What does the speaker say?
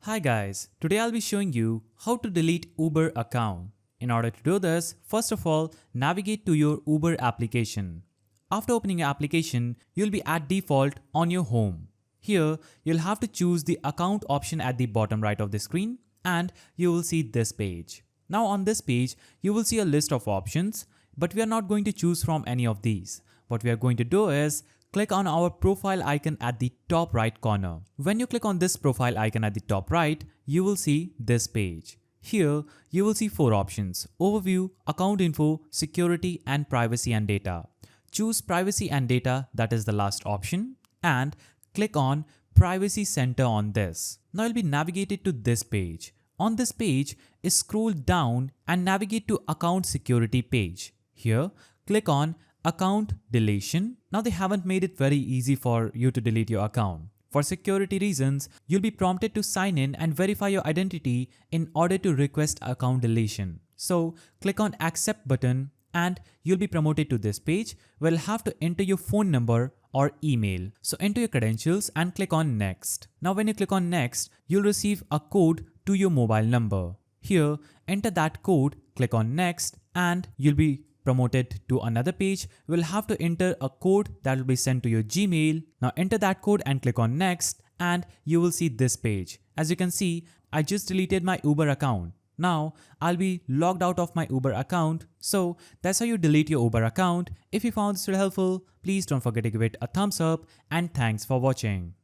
Hi guys, today I'll be showing you how to delete Uber account. In order to do this, first of all, navigate to your Uber application. After opening your application, you'll be at default on your home. Here, you'll have to choose the account option at the bottom right of the screen and you will see this page. Now on this page, you will see a list of options, but we are not going to choose from any of these. What we are going to do is click on our profile icon at the top right corner. When you click on this profile icon at the top right, you will see this page. Here, you will see 4 options: Overview, Account Info, Security and Privacy and Data. Choose Privacy and Data, that is the last option, and click on Privacy Center on this. Now you'll be navigated to this page. On this page, scroll down and navigate to Account Security page. Here, click on Account Deletion. Now they haven't made it very easy for you to delete your account. For security reasons, you'll be prompted to sign in and verify your identity in order to request account deletion. So click on Accept button and you'll be promoted to this page where you'll have to enter your phone number or email. So enter your credentials and click on Next. Now when you click on Next, you'll receive a code to your mobile number. Here, enter that code, click on Next and you'll be promoted to another page. We'll have to enter a code that will be sent to your Gmail. Now enter that code and click on Next and you will see this page. As you can see, I just deleted my Uber account. Now I'll be logged out of my Uber account. So that's how you delete your Uber account. If you found this video helpful, please don't forget to give it a thumbs up and thanks for watching.